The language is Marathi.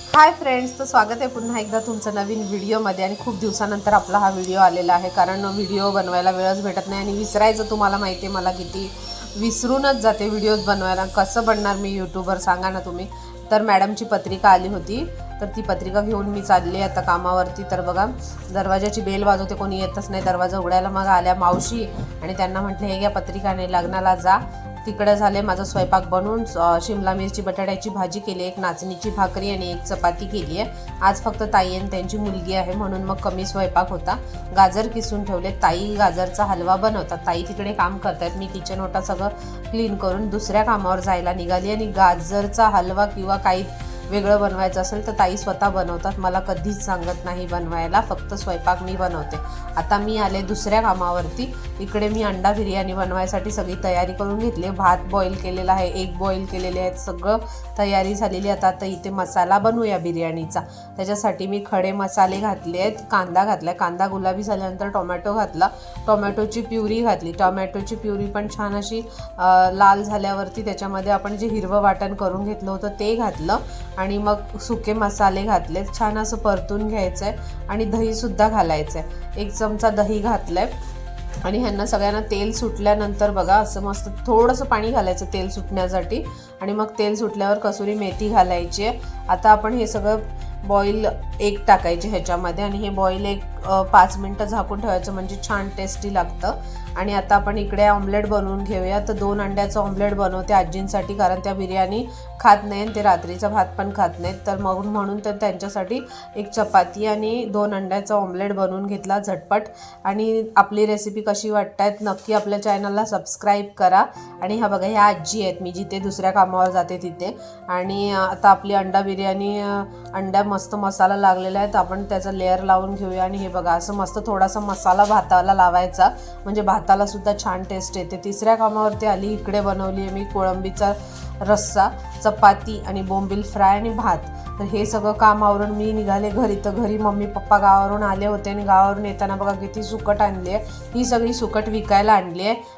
हाय फ्रेंड्स, तर स्वागत आहे पुन्हा एकदा तुमचं नवीन व्हिडिओमध्ये. आणि खूप दिवसानंतर आपला हा व्हिडिओ आलेला आहे, कारण व्हिडिओ बनवायला वेळच भेटत नाही आणि विसरायचं तुम्हाला माहिती आहे, मला किती विसरूनच जाते व्हिडिओज बनवायला. कसं बनणार मी यूट्यूबर सांगा ना तुम्ही. तर मॅडमची पत्रिका आली होती, तर ती पत्रिका घेऊन मी चालली आता कामावरती. तर बघा, दरवाजाची बेल वाजवते, कोणी येतच नाही दरवाजा उघडायला. मग आल्या मावशी आणि त्यांना म्हटलं हे घ्या पत्रिका, नाही लग्नाला जा. तिकडं झाले माझा स्वयंपाक बनवून. शिमला मिरची बटाट्याची भाजी केली, एक नाचणीची भाकरी आणि एक चपाती केली आहे. आज फक्त ताई आणि त्यांची मुलगी आहे म्हणून मग कमी स्वयंपाक होता. गाजर किसून ठेवले, ताई गाजरचा हलवा बनवतात. ताई तिकडे काम करतायत, मी किचन ओटा सगळं क्लीन करून दुसऱ्या कामावर जायला निघाली. आणि गाजरचा हलवा किंवा काही वेगळं बनवायचं असेल तर ताई स्वतः बनवतात, मला कधीच सांगत नाही बनवायला, फक्त स्वयंपाक मी बनवते. आता मी आले दुसऱ्या कामावरती. इकडे मी अंडा बिर्याणी बनवायसाठी सगळी तयारी करून घेतली. भात बॉईल केलेला आहे, एग बॉईल केलेले आहेत, सगळं तयारी झालेली. आता इथे मसाला बनवूया बिर्याणीचा. त्याच्यासाठी मी खडे मसाले घातले आहेत, कांदा घातला, कांदा गुलाबी झाल्यानंतर टोमॅटो घातला, टोमॅटोची प्युरी घातली. टोमॅटोची प्युरी पण छान अशी लाल झाल्यावरती त्याच्यामध्ये आपण जे हिरवं वाटण करून घेतलं होतं ते घातलं. आणि मग सुके मसाले घातले, छान असं परतून घ्यायचं आहे. आणि दहीसुद्धा घालायचं आहे, 1 चमचा दही घातलं आहे. आणि ह्यांना सगळ्यांना तेल सुटल्यानंतर बघा असं मस्त थोडंसं पाणी घालायचं तेल सुटण्यासाठी. आणि मग तेल सुटल्यावर कसुरी मेथी घालायची आहे. आता आपण हे सगळं बॉईल एग टाकायचे ह्याच्यामध्ये आणि हे बॉईल एग 5 मिनटं झाकून ठेवायचं, म्हणजे छान टेस्टी लागतं. आणि आता आपण इकडे ऑमलेट बनवून घेऊया. तर 2 अंड्याचं ऑमलेट बनवते आजींसाठी, कारण त्या बिर्याणी खात नाही आणि ते रात्रीचा भात पण खात नाहीत. तर मग म्हणून तर त्यांच्यासाठी 1 चपाती आणि 2 अंड्याचा ऑमलेट बनवून घेतला झटपट. आणि आपली रेसिपी कशी वाटतायत नक्की आपल्या चॅनलला सबस्क्राईब करा. आणि हा बघा, ह्या आजी आहेत, मी जिथे दुसऱ्या कामावर जाते तिथे. आणि आता आपली अंडा बिर्याणी, अंड्या मस्त मसाला लागलेला आहे, तर आपण त्याचा लेअर लावून घेऊया. आणि हे बघा असं मस्त थोडासा मसाला भाताला लावायचा, म्हणजे भाताला सुद्धा छान टेस्ट येते. तिसऱ्या कामावरती आली, इकडे बनवली आहे मी कोळंबीचा रस्सा, चपाती आणि बोंबील फ्राय आणि भात. तर हे सगळं काम आवरून मी निघाले घरी. तर घरी मम्मी पप्पा गावावरून आले होते आणि गावावरून येताना बघा किती सुकट आणली आहे. ही सगळी सुकट विकायला आणली आहे.